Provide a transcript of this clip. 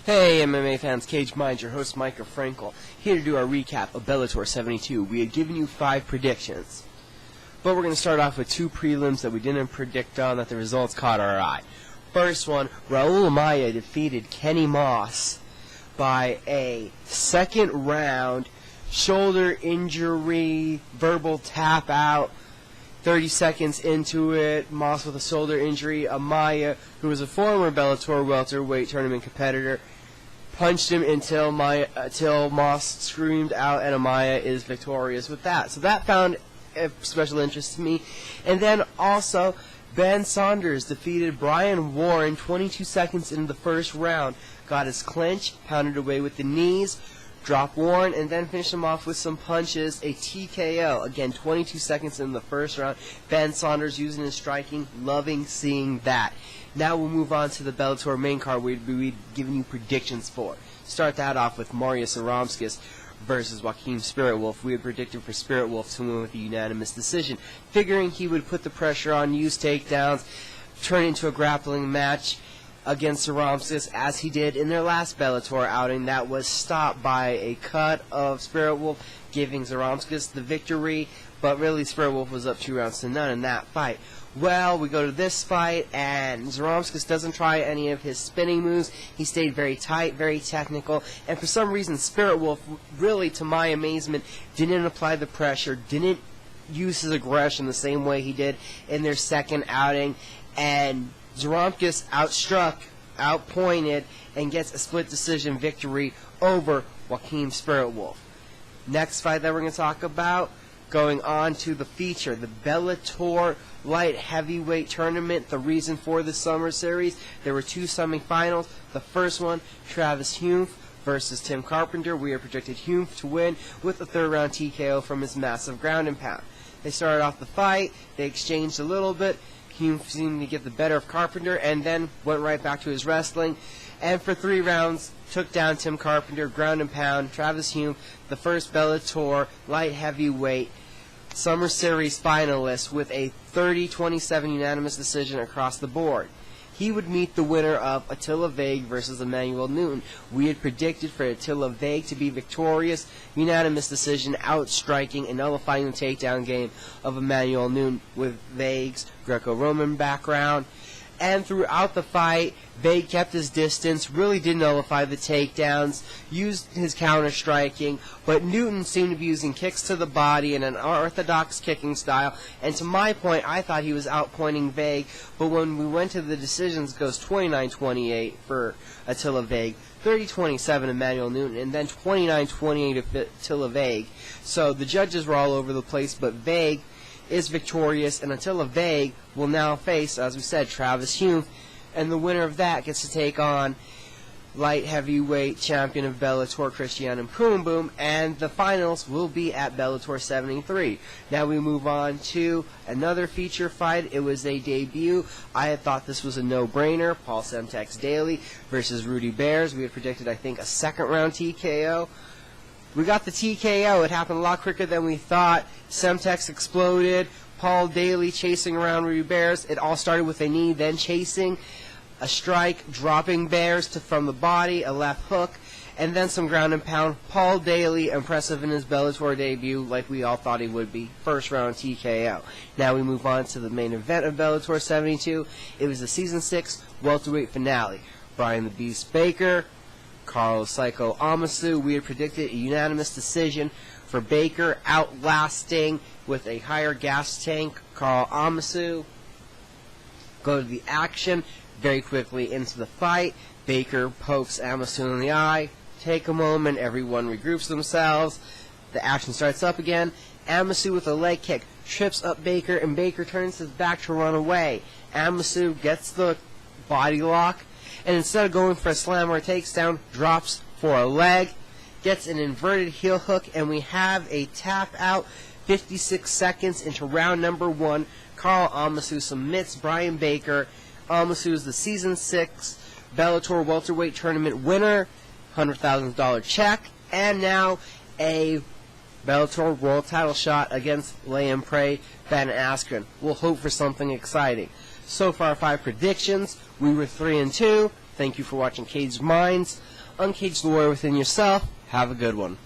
Hey MMA fans, Cage Mind, your host Micah Frankel, here to do our recap of Bellator 72. We had given you 5 predictions, but we're going to start off with 2 prelims that we didn't predict on that the results caught our eye. First one, Raul Amaya defeated Kenny Moss by a second round shoulder injury, verbal tap out. 30 seconds into it, Moss with a shoulder injury. Amaya, who was a former Bellator welterweight tournament competitor, punched him until Moss screamed out, and Amaya is victorious with that. So that found a special interest to me. And then also, Ben Saunders defeated Bryan Warren 22 seconds into the first round. Got his clinch, pounded away with the knees, dropped Warren, and then finished him off with some punches, a TKO. Again, 22 seconds in the first round. Ben Saunders using his striking, loving seeing that. Now we'll move on to the Bellator main card we'd be giving you predictions for. Start that off with Marious Zarmskis versus Waachim Spiritwolf. We had predicted for Spiritwolf to win with a unanimous decision, figuring he would put the pressure on, use takedowns, turn into a grappling match against Zarmskis, as he did in their last Bellator outing that was stopped by a cut of Spiritwolf, giving Zarmskis the victory, but really Spiritwolf was up 2-0 in that fight. Well, we go to this fight, and Zarmskis doesn't try any of his spinning moves. He stayed very tight, very technical, and for some reason Spiritwolf, really to my amazement, didn't apply the pressure, didn't use his aggression the same way he did in their second outing, and Zarmskis outstruck, outpointed, and gets a split decision victory over Waachim Spiritwolf. Next fight that we're going to talk about, going on to the feature, the Bellator Light Heavyweight Tournament, the reason for the Summer Series. There were 2 semifinals. The first one, Travis Wiuff versus Tim Carpenter. We have predicted Wiuff to win with a 3rd round TKO from his massive ground and pound. They started off the fight, they exchanged a little bit. Wiuff seemed to get the better of Carpenter and then went right back to his wrestling. And for 3 rounds, took down Tim Carpenter, ground and pound. Travis Wiuff, the first Bellator Light Heavyweight Summer Series finalist, with a 30-27 unanimous decision across the board. He would meet the winner of Attilah Vegh versus Emanuel Newton. We had predicted for Attilah Vegh to be victorious, unanimous decision, outstriking and nullifying the takedown game of Emanuel Newton with Vegh's Greco-Roman background. And throughout the fight, Vegh kept his distance, really did nullify the takedowns, used his counter-striking, but Newton seemed to be using kicks to the body in an orthodox kicking style, and to my point, I thought he was outpointing Vegh, but when we went to the decisions, it goes 29-28 for Attilah Vegh, 30-27 Emanuel Newton, and then 29-28 Attilah Vegh. So the judges were all over the place, but Vegh is victorious, and Attilah Vegh will now face, as we said, Travis Wiuff, and the winner of that gets to take on light heavyweight champion of Bellator, Christian Mpumbum, and the finals will be at Bellator 73. Now we move on to another feature fight. It was a debut. I had thought this was a no-brainer. Paul Semtex Daley versus Rudy Bears. We had predicted, I think, a 2nd round TKO. We got the TKO. It happened a lot quicker than we thought. Semtex exploded. Paul Daley chasing around Rudy Bears. It all started with a knee, then chasing, a strike, dropping Bears from the body, a left hook, and then some ground and pound. Paul Daley, impressive in his Bellator debut, like we all thought he would be. 1st round TKO. Now we move on to the main event of Bellator 72. It was the Season 6 welterweight finale. Bryan the Beast Baker, Karl Psycho Amoussou. We had predicted a unanimous decision for Baker, outlasting with a higher gas tank Karl Amoussou. Go to the action. Very quickly into the fight, Baker pokes Amoussou in the eye. Take a moment, everyone regroups themselves. The action starts up again. Amoussou with a leg kick trips up Baker, and Baker turns his back to run away. Amoussou gets the body lock, and instead of going for a slam or a takedown, drops for a leg, gets an inverted heel hook, and we have a tap out. 56 seconds into round number 1. Karl Amoussou submits Bryan Baker. Amoussou is the Season 6 Bellator welterweight tournament winner, $100,000 check, and now a Bellator world title shot against Liam Prey Van Askren. We'll hope for something exciting. So far, 5 predictions. We were 3-2. Thank you for watching Caged Minds. Uncage the warrior within yourself. Have a good one.